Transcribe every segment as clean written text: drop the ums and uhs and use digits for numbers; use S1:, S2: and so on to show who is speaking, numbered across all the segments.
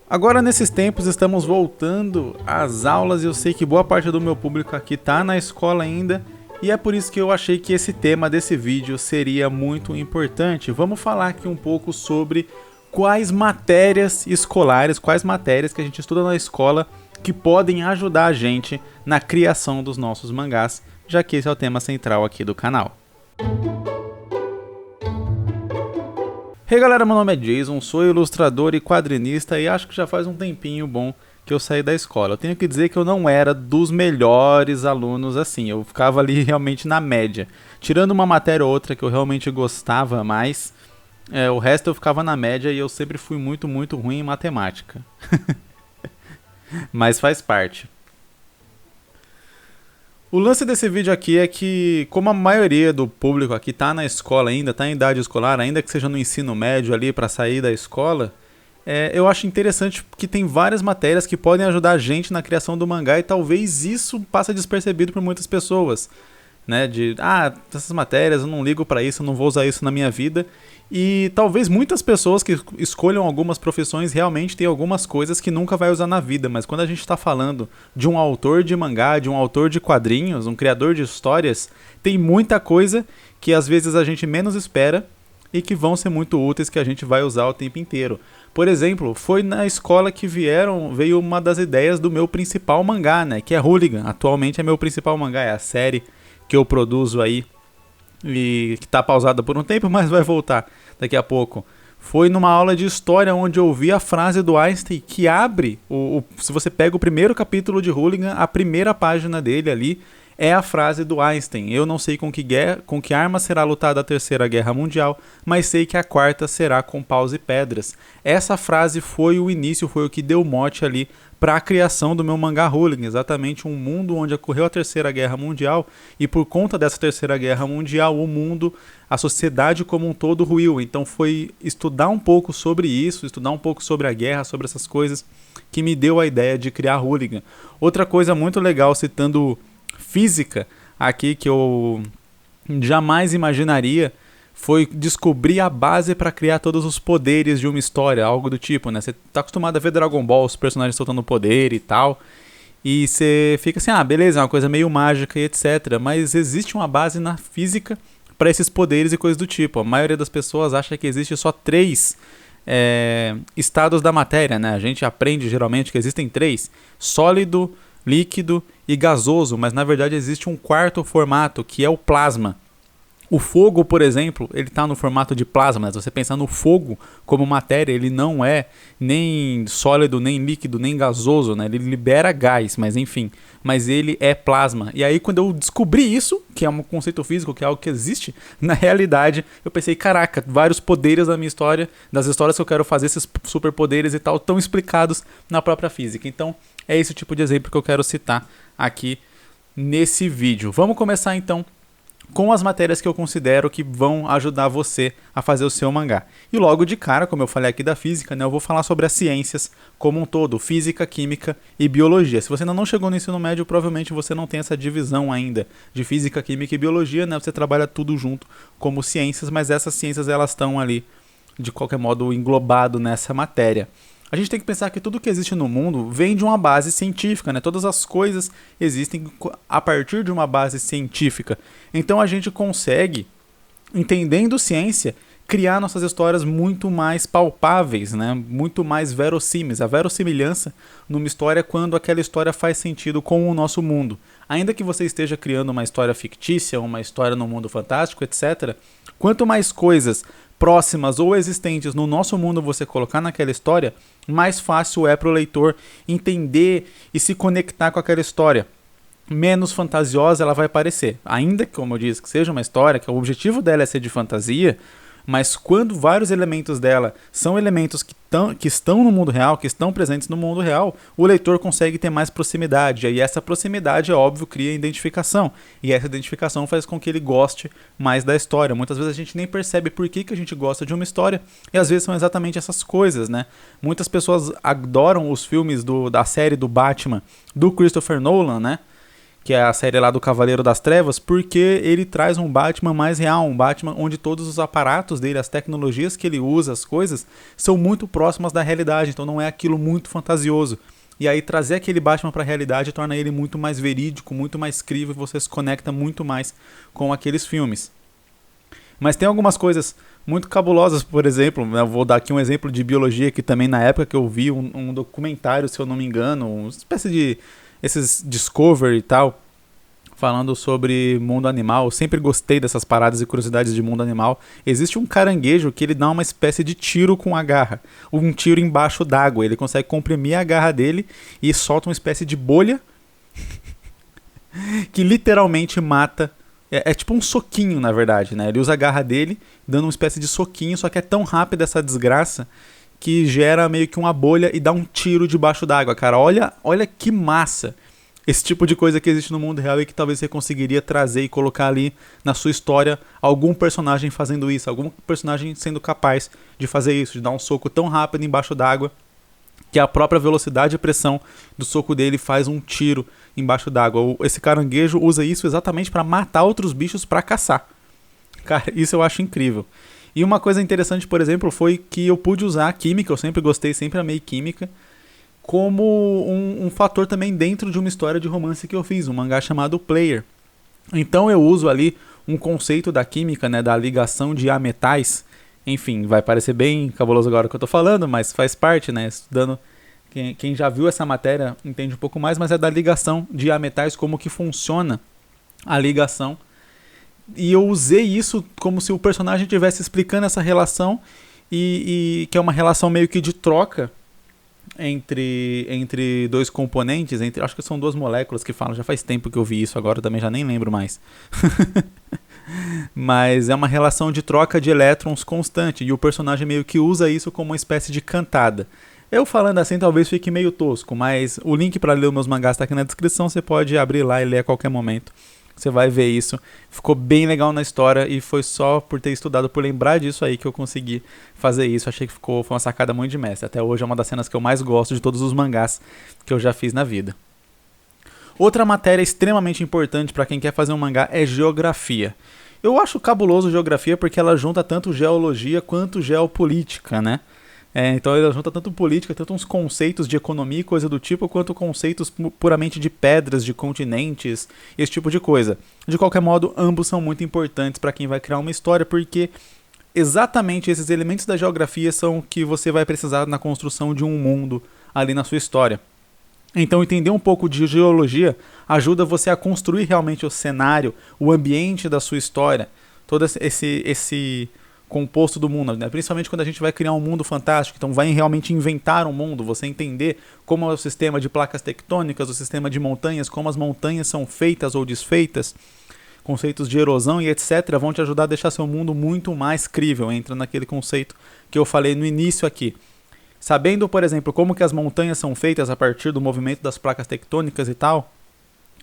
S1: Agora, nesses tempos, estamos voltando às aulas e eu sei que boa parte do meu público aqui tá na escola ainda, e é por isso que eu achei que esse tema desse vídeo seria muito importante. Vamos falar aqui um pouco sobre quais matérias escolares, quais matérias que a gente estuda na escola que podem ajudar a gente na criação dos nossos mangás, já que esse é o tema central aqui do canal. Hey galera, meu nome é Jason, sou ilustrador e quadrinista e acho que já faz um tempinho bom que eu saí da escola. Eu tenho que dizer que eu não era dos melhores alunos assim, eu ficava ali realmente na média. Tirando uma matéria ou outra que eu realmente gostava mais, o resto eu ficava na média e eu sempre fui muito ruim em matemática. Mas faz parte. O lance desse vídeo aqui é que, como a maioria do público aqui tá na escola ainda, tá em idade escolar, ainda que seja no ensino médio ali para sair da escola, eu acho interessante que tem várias matérias que podem ajudar a gente na criação do mangá e talvez isso passe despercebido por muitas pessoas, né? Essas matérias eu não ligo para isso, eu não vou usar isso na minha vida. E talvez muitas pessoas que escolham algumas profissões realmente tenham algumas coisas que nunca vai usar na vida, mas quando a gente está falando de um autor de mangá, de um autor de quadrinhos, um criador de histórias, tem muita coisa que às vezes a gente menos espera e que vão ser muito úteis, que a gente vai usar o tempo inteiro. Por exemplo, foi na escola que veio uma das ideias do meu principal mangá, né, que é Hooligan. Atualmente é meu principal mangá, é a série que eu produzo aí e que está pausada por um tempo, mas vai voltar daqui a pouco. Foi numa aula de história onde eu ouvi a frase do Einstein que abre, se você pega o primeiro capítulo de Hooligan, a primeira página dele ali é a frase do Einstein: eu não sei com que arma será lutada a terceira guerra mundial, mas sei que a quarta será com paus e pedras. Essa frase foi o início, foi o que deu mote ali para a criação do meu mangá Hooligan, exatamente um mundo onde ocorreu a terceira guerra mundial e por conta dessa terceira guerra mundial o mundo, a sociedade como um todo ruiu. Então foi estudar um pouco sobre isso, estudar um pouco sobre a guerra, sobre essas coisas que me deu a ideia de criar Hooligan. Outra coisa muito legal, citando física aqui, que eu jamais imaginaria, foi descobrir a base para criar todos os poderes de uma história, algo do tipo, né? Você tá acostumado a ver Dragon Ball, os personagens soltando poder e tal, e você fica assim, beleza, é uma coisa meio mágica e etc. Mas existe uma base na física para esses poderes e coisas do tipo. A maioria das pessoas acha que existe só 3 estados da matéria, né? A gente aprende geralmente que existem 3: sólido, líquido e gasoso, mas na verdade existe um quarto formato, que é o plasma. O fogo, por exemplo, ele está no formato de plasma. Se você pensar no fogo como matéria, ele não é nem sólido, nem líquido, nem gasoso, né? Ele libera gás, mas enfim. Mas ele é plasma. E aí quando eu descobri isso, que é um conceito físico, que é algo que existe, na realidade eu pensei, caraca, vários poderes da minha história, das histórias que eu quero fazer, esses superpoderes e tal, estão explicados na própria física. Então é esse tipo de exemplo que eu quero citar aqui nesse vídeo. Vamos começar então com as matérias que eu considero que vão ajudar você a fazer o seu mangá. E logo de cara, como eu falei aqui da física, né, eu vou falar sobre as ciências como um todo: física, química e biologia. Se você ainda não chegou no ensino médio, provavelmente você não tem essa divisão ainda de física, química e biologia, né? Você trabalha tudo junto como ciências, mas essas ciências elas estão ali, de qualquer modo, englobado nessa matéria. A gente tem que pensar que tudo que existe no mundo vem de uma base científica, né? Todas as coisas existem a partir de uma base científica. Então a gente consegue, entendendo ciência, criar nossas histórias muito mais palpáveis, né? Muito mais verossímeis. A verossimilhança numa história é quando aquela história faz sentido com o nosso mundo. Ainda que você esteja criando uma história fictícia, uma história no mundo fantástico, etc., quanto mais coisas próximas ou existentes no nosso mundo você colocar naquela história, mais fácil é para o leitor entender e se conectar com aquela história. Menos fantasiosa ela vai parecer. Ainda que, como eu disse, que seja uma história, que o objetivo dela é ser de fantasia, mas quando vários elementos dela são elementos que estão no mundo real, que estão presentes no mundo real, o leitor consegue ter mais proximidade. E essa proximidade, é óbvio, cria identificação. E essa identificação faz com que ele goste mais da história. Muitas vezes a gente nem percebe por que a gente gosta de uma história, e às vezes são exatamente essas coisas, né? Muitas pessoas adoram os filmes da série do Batman, do Christopher Nolan, né? que é a série lá do Cavaleiro das Trevas, porque ele traz um Batman mais real, um Batman onde todos os aparatos dele, as tecnologias que ele usa, as coisas, são muito próximas da realidade, então não é aquilo muito fantasioso. E aí trazer aquele Batman para a realidade torna ele muito mais verídico, muito mais crível, e você se conecta muito mais com aqueles filmes. Mas tem algumas coisas muito cabulosas, por exemplo, eu vou dar aqui um exemplo de biologia que também na época que eu vi um documentário, se eu não me engano, uma espécie de esses Discovery e tal, falando sobre mundo animal. Eu sempre gostei dessas paradas e curiosidades de mundo animal. Existe um caranguejo que ele dá uma espécie de tiro com a garra, um tiro embaixo d'água. Ele consegue comprimir a garra dele e solta uma espécie de bolha que literalmente mata. É tipo um soquinho, na verdade, né? Ele usa a garra dele, dando uma espécie de soquinho, só que é tão rápida essa desgraça que gera meio que uma bolha e dá um tiro debaixo d'água, cara. Olha que massa esse tipo de coisa que existe no mundo real e que talvez você conseguiria trazer e colocar ali na sua história algum personagem fazendo isso, algum personagem sendo capaz de fazer isso, de dar um soco tão rápido embaixo d'água que a própria velocidade e pressão do soco dele faz um tiro embaixo d'água. Esse caranguejo usa isso exatamente para matar outros bichos para caçar. Cara, isso eu acho incrível. E uma coisa interessante, por exemplo, foi que eu pude usar a química, eu sempre gostei, sempre amei química, como um fator também dentro de uma história de romance que eu fiz, um mangá chamado Player. Então eu uso ali um conceito da química, né, da ligação de ametais. Enfim, vai parecer bem cabuloso agora que eu tô falando, mas faz parte, né, estudando. Quem já viu essa matéria entende um pouco mais, mas é da ligação de ametais, como que funciona a ligação. E eu usei isso como se o personagem estivesse explicando essa relação, e que é uma relação meio que de troca entre dois componentes, acho que são duas moléculas que falam, já faz tempo que eu vi isso, agora eu também já nem lembro mais. Mas é uma relação de troca de elétrons constante, e o personagem meio que usa isso como uma espécie de cantada. Eu falando assim talvez fique meio tosco, mas o link para ler os meus mangás está aqui na descrição, você pode abrir lá e ler a qualquer momento. Você vai ver isso. Ficou bem legal na história e foi só por ter estudado, por lembrar disso aí que eu consegui fazer isso. Achei que foi uma sacada muito de mestre. Até hoje é uma das cenas que eu mais gosto de todos os mangás que eu já fiz na vida. Outra matéria extremamente importante para quem quer fazer um mangá é geografia. Eu acho cabuloso geografia porque ela junta tanto geologia quanto geopolítica, né? Então ela junta tanto política, tanto uns conceitos de economia e coisa do tipo, quanto conceitos puramente de pedras, de continentes, esse tipo de coisa. De qualquer modo, ambos são muito importantes para quem vai criar uma história, porque exatamente esses elementos da geografia são que você vai precisar na construção de um mundo ali na sua história. Então entender um pouco de geologia ajuda você a construir realmente o cenário, o ambiente da sua história, todo esse composto do mundo, né? Principalmente quando a gente vai criar um mundo fantástico, então vai realmente inventar um mundo, você entender como é o sistema de placas tectônicas, o sistema de montanhas, como as montanhas são feitas ou desfeitas, conceitos de erosão e etc. vão te ajudar a deixar seu mundo muito mais crível. Entra naquele conceito que eu falei no início aqui. Sabendo, por exemplo, como que as montanhas são feitas a partir do movimento das placas tectônicas e tal,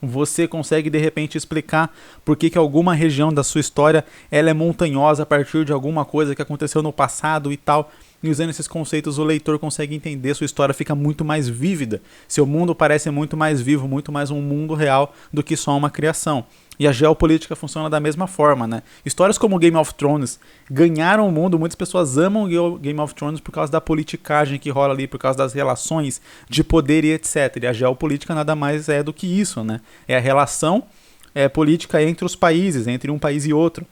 S1: você consegue de repente explicar por que alguma região da sua história ela é montanhosa a partir de alguma coisa que aconteceu no passado e tal. E usando esses conceitos o leitor consegue entender, sua história fica muito mais vívida. Seu mundo parece muito mais vivo, muito mais um mundo real do que só uma criação. E a geopolítica funciona da mesma forma, né? Histórias como Game of Thrones ganharam o mundo, muitas pessoas amam Game of Thrones por causa da politicagem que rola ali, por causa das relações de poder e etc. E a geopolítica nada mais é do que isso, né? É a relação política entre os países, entre um país e outro.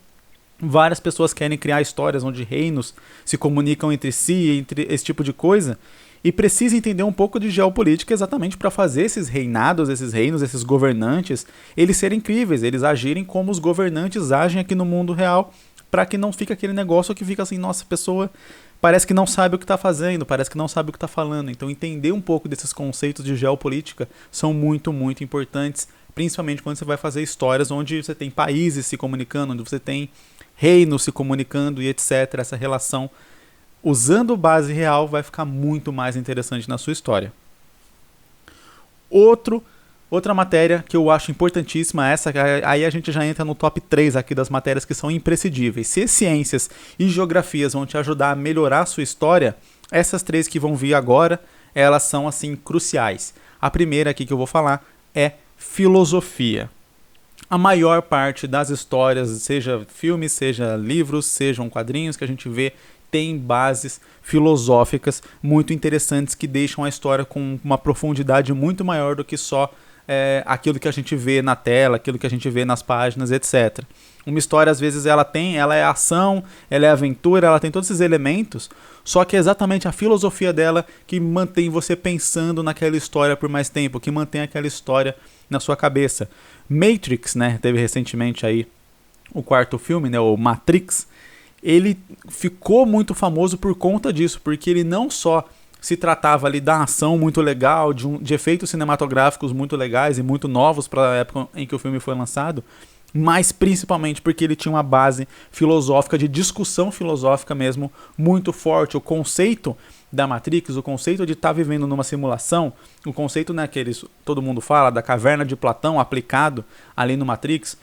S1: Várias pessoas querem criar histórias onde reinos se comunicam entre si, entre esse tipo de coisa, e precisa entender um pouco de geopolítica exatamente para fazer esses reinados, esses reinos, esses governantes, eles serem incríveis, eles agirem como os governantes agem aqui no mundo real, para que não fique aquele negócio que fica assim, nossa, a pessoa parece que não sabe o que está fazendo, parece que não sabe o que está falando. Então entender um pouco desses conceitos de geopolítica são muito, muito importantes, principalmente quando você vai fazer histórias onde você tem países se comunicando, onde você tem reinos se comunicando e etc. Essa relação, usando base real, vai ficar muito mais interessante na sua história. Outra matéria que eu acho importantíssima, aí a gente já entra no top 3 aqui das matérias que são imprescindíveis. Se ciências e geografias vão te ajudar a melhorar a sua história, essas 3 que vão vir agora, elas são assim cruciais. A primeira aqui que eu vou falar é filosofia. A maior parte das histórias, seja filmes, seja livros, sejam quadrinhos que a gente vê, tem bases filosóficas muito interessantes que deixam a história com uma profundidade muito maior do que só aquilo que a gente vê na tela, aquilo que a gente vê nas páginas, etc. Uma história, às vezes, ela é ação, ela é aventura, ela tem todos esses elementos, só que é exatamente a filosofia dela que mantém você pensando naquela história por mais tempo, que mantém aquela história na sua cabeça. Matrix, né, teve recentemente aí o quarto filme, né, o Matrix, ele ficou muito famoso por conta disso, porque ele não só se tratava ali da ação muito legal, de efeitos cinematográficos muito legais e muito novos para a época em que o filme foi lançado, mas principalmente porque ele tinha uma base filosófica, de discussão filosófica mesmo, muito forte. O conceito da Matrix, o conceito de estar vivendo numa simulação, o conceito, né, que todo mundo fala, da caverna de Platão aplicado ali no Matrix,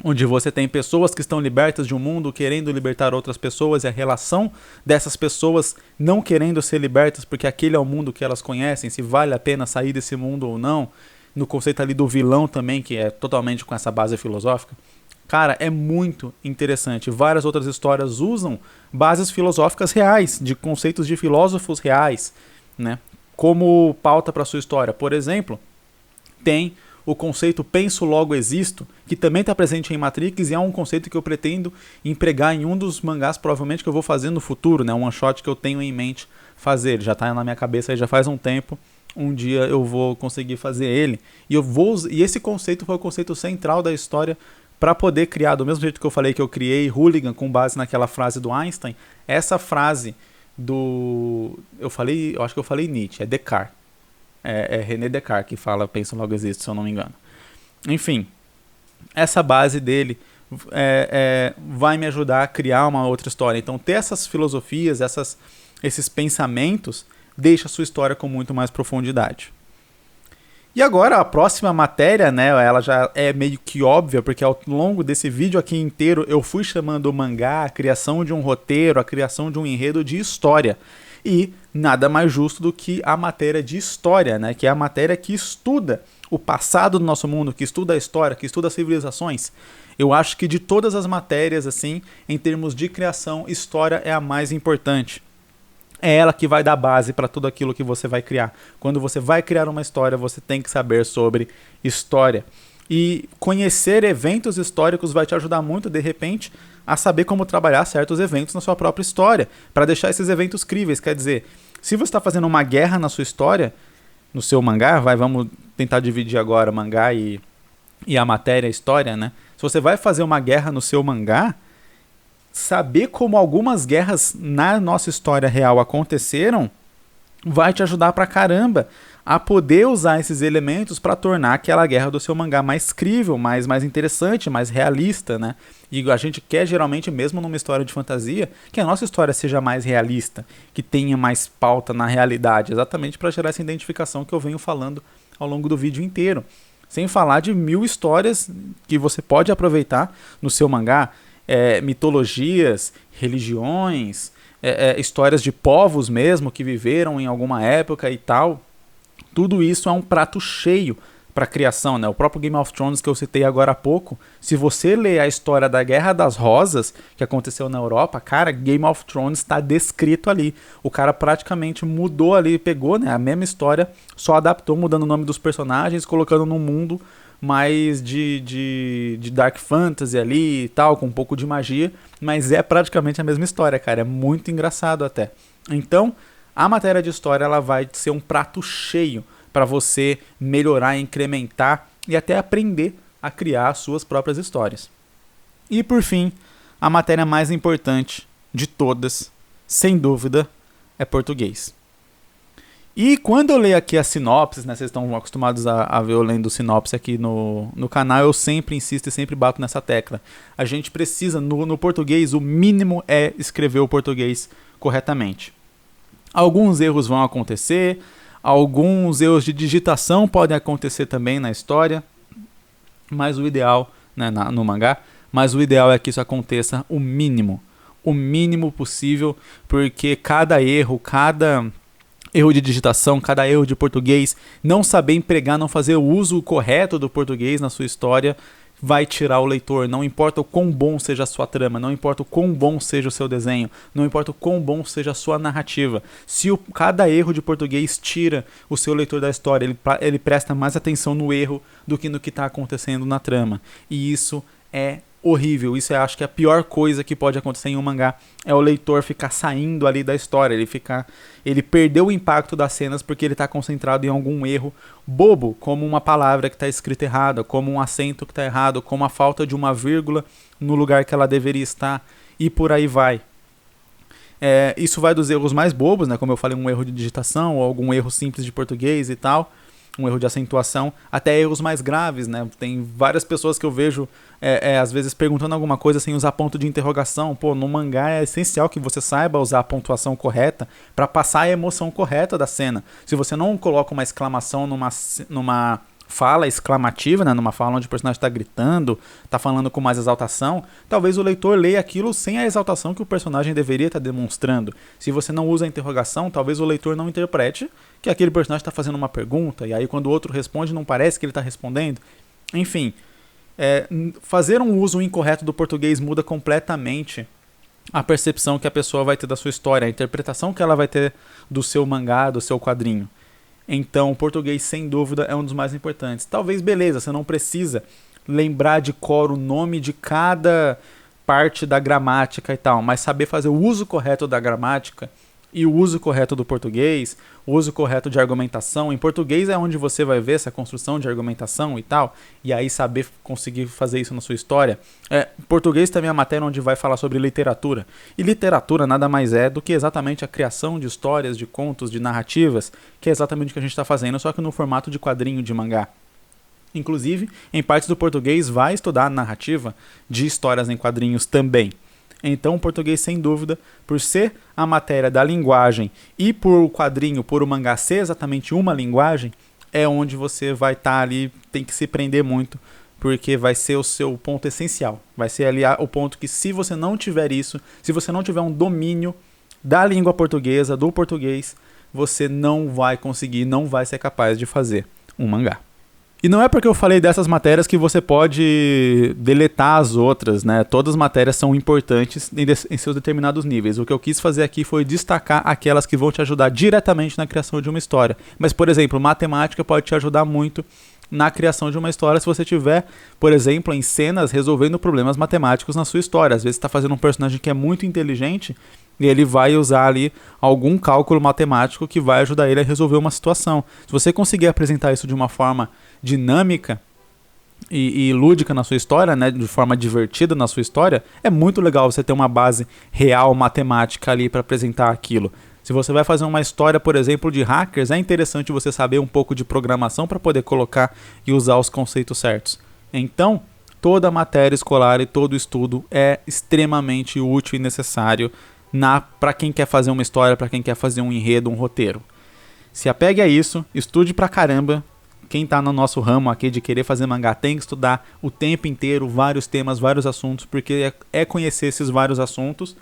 S1: onde você tem pessoas que estão libertas de um mundo querendo libertar outras pessoas e a relação dessas pessoas não querendo ser libertas porque aquele é o mundo que elas conhecem, se vale a pena sair desse mundo ou não. No conceito ali do vilão também, que é totalmente com essa base filosófica. Cara, é muito interessante. Várias outras histórias usam bases filosóficas reais, de conceitos de filósofos reais, né, como pauta para sua história. Por exemplo, tem o conceito penso logo existo, que também está presente em Matrix e é um conceito que eu pretendo empregar em um dos mangás provavelmente que eu vou fazer no futuro, né, um one shot que eu tenho em mente fazer. Ele já está na minha cabeça aí já faz um tempo. Um dia eu vou conseguir fazer ele. E esse conceito foi o conceito central da história para poder criar, do mesmo jeito que eu falei que eu criei Hooligan com base naquela frase do Einstein, essa frase do... Eu acho que eu falei Nietzsche, é Descartes. É René Descartes que fala pensa logo existe, se eu não me engano. Enfim, essa base dele vai me ajudar a criar uma outra história. Então ter essas filosofias, esses pensamentos, deixa a sua história com muito mais profundidade. E agora a próxima matéria, né, ela já é meio que óbvia, porque ao longo desse vídeo aqui inteiro eu fui chamando o mangá a criação de um roteiro, a criação de um enredo de história. E nada mais justo do que a matéria de história, né, que é a matéria que estuda o passado do nosso mundo, que estuda a história, que estuda as civilizações. Eu acho que de todas as matérias, assim, em termos de criação, história é a mais importante. É ela que vai dar base para tudo aquilo que você vai criar. Quando você vai criar uma história, você tem que saber sobre história. E conhecer eventos históricos vai te ajudar muito, de repente, a saber como trabalhar certos eventos na sua própria história, para deixar esses eventos críveis. Quer dizer, se você está fazendo uma guerra na sua história, no seu mangá, vamos tentar dividir agora o mangá e a matéria, a história, né? Se você vai fazer uma guerra no seu mangá, saber como algumas guerras na nossa história real aconteceram vai te ajudar pra caramba a poder usar esses elementos para tornar aquela guerra do seu mangá mais crível, mais interessante, mais realista, né? E a gente quer geralmente, mesmo numa história de fantasia, que a nossa história seja mais realista, que tenha mais pauta na realidade, exatamente para gerar essa identificação que eu venho falando ao longo do vídeo inteiro. Sem falar de 1000 histórias que você pode aproveitar no seu mangá, mitologias, religiões, histórias de povos mesmo que viveram em alguma época e tal. Tudo isso é um prato cheio para criação, né? O próprio Game of Thrones que eu citei agora há pouco, se você ler a história da Guerra das Rosas que aconteceu na Europa, cara, Game of Thrones está descrito ali. O cara praticamente mudou ali, pegou, né, a mesma história, só adaptou, mudando o nome dos personagens, colocando num mundo mais de Dark Fantasy ali e tal, com um pouco de magia, mas é praticamente a mesma história, cara, é muito engraçado até. Então, a matéria de história ela vai ser um prato cheio para você melhorar, incrementar e até aprender a criar suas próprias histórias. E por fim, a matéria mais importante de todas, sem dúvida, é português. E quando eu leio aqui as sinopses, né, vocês estão acostumados a ver eu lendo sinopse aqui no canal, eu sempre insisto e sempre bato nessa tecla. A gente precisa, no português, o mínimo é escrever o português corretamente. Alguns erros vão acontecer, alguns erros de digitação podem acontecer também na história, mas o ideal, né, no mangá, mas o ideal é que isso aconteça o mínimo possível, porque cada erro, cada erro de digitação, cada erro de português, não saber empregar, não fazer o uso correto do português na sua história, vai tirar o leitor. Não importa o quão bom seja a sua trama, não importa o quão bom seja o seu desenho, não importa o quão bom seja a sua narrativa. Se cada erro de português tira o seu leitor da história, ele presta mais atenção no erro do que no que está acontecendo na trama. E isso é horrível. Isso eu acho que a pior coisa que pode acontecer em um mangá é o leitor ficar saindo ali da história, ele perdeu o impacto das cenas porque ele está concentrado em algum erro bobo, como uma palavra que está escrita errada, como um acento que está errado, como a falta de uma vírgula no lugar que ela deveria estar, e por aí vai. Isso vai dos erros mais bobos, né? Como eu falei, um erro de digitação ou algum erro simples de português e tal, um erro de acentuação, até erros mais graves, né? Tem várias pessoas que eu vejo às vezes perguntando alguma coisa sem usar ponto de interrogação. Pô, no mangá é essencial que você saiba usar a pontuação correta para passar a emoção correta da cena. Se você não coloca uma exclamação numa fala exclamativa, né, numa fala onde o personagem está gritando, está falando com mais exaltação, talvez o leitor leia aquilo sem a exaltação que o personagem deveria estar demonstrando. Se você não usa a interrogação, talvez o leitor não interprete que aquele personagem está fazendo uma pergunta, e aí quando o outro responde não parece que ele está respondendo. Enfim, fazer um uso incorreto do português muda completamente a percepção que a pessoa vai ter da sua história, a interpretação que ela vai ter do seu mangá, do seu quadrinho. Então, o português, sem dúvida, é um dos mais importantes. Talvez, beleza, você não precisa lembrar de cor o nome de cada parte da gramática e tal, mas saber fazer o uso correto da gramática e o uso correto do português, o uso correto de argumentação. Em português é onde você vai ver essa construção de argumentação e tal, e aí saber conseguir fazer isso na sua história. Português também é a matéria onde vai falar sobre literatura. E literatura nada mais é do que exatamente a criação de histórias, de contos, de narrativas, que é exatamente o que a gente está fazendo, só que no formato de quadrinho, de mangá. Inclusive, em partes do português vai estudar a narrativa de histórias em quadrinhos também. Então, o português, sem dúvida, por ser a matéria da linguagem e por o quadrinho, por o mangá ser exatamente uma linguagem, é onde você vai estar ali, tem que se prender muito, porque vai ser o seu ponto essencial. Vai ser ali o ponto que, se você não tiver isso, se você não tiver um domínio da língua portuguesa, do português, você não vai conseguir, não vai ser capaz de fazer um mangá. E não é porque eu falei dessas matérias que você pode deletar as outras, né? Todas as matérias são importantes em seus determinados níveis. O que eu quis fazer aqui foi destacar aquelas que vão te ajudar diretamente na criação de uma história. Mas, por exemplo, matemática pode te ajudar muito na criação de uma história se você tiver, por exemplo, em cenas resolvendo problemas matemáticos na sua história. Às vezes você está fazendo um personagem que é muito inteligente e ele vai usar ali algum cálculo matemático que vai ajudar ele a resolver uma situação. Se você conseguir apresentar isso de uma forma dinâmica e lúdica na sua história, né, de forma divertida na sua história, é muito legal você ter uma base real matemática ali para apresentar aquilo. Se você vai fazer uma história, por exemplo, de hackers, é interessante você saber um pouco de programação para poder colocar e usar os conceitos certos. Então, toda matéria escolar e todo estudo é extremamente útil e necessário para quem quer fazer uma história, para quem quer fazer um enredo, um roteiro. Se apegue a isso, estude pra caramba. Quem tá no nosso ramo aqui de querer fazer mangá tem que estudar o tempo inteiro, vários temas, vários assuntos, porque é conhecer esses vários assuntos,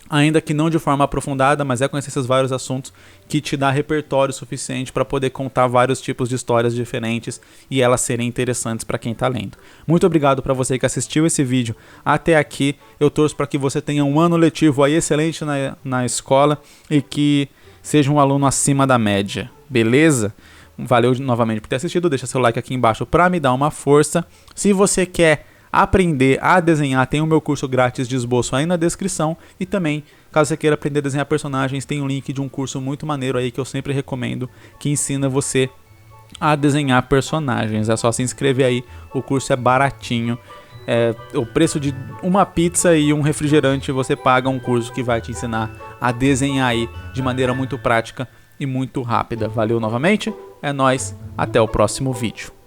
S1: ainda que não de forma aprofundada, mas é conhecer esses vários assuntos que te dá repertório suficiente para poder contar vários tipos de histórias diferentes e elas serem interessantes para quem está lendo. Muito obrigado para você que assistiu esse vídeo até aqui. Eu torço para que você tenha um ano letivo aí excelente na escola e que seja um aluno acima da média. Beleza? Valeu novamente por ter assistido. Deixa seu like aqui embaixo para me dar uma força. Se você quer aprender a desenhar, tem o meu curso grátis de esboço aí na descrição. E também, caso você queira aprender a desenhar personagens, tem um link de um curso muito maneiro aí que eu sempre recomendo, que ensina você a desenhar personagens. É só se inscrever aí, o curso é baratinho. O preço de uma pizza e um refrigerante, você paga um curso que vai te ensinar a desenhar aí de maneira muito prática e muito rápida. Valeu novamente, é nóis, até o próximo vídeo.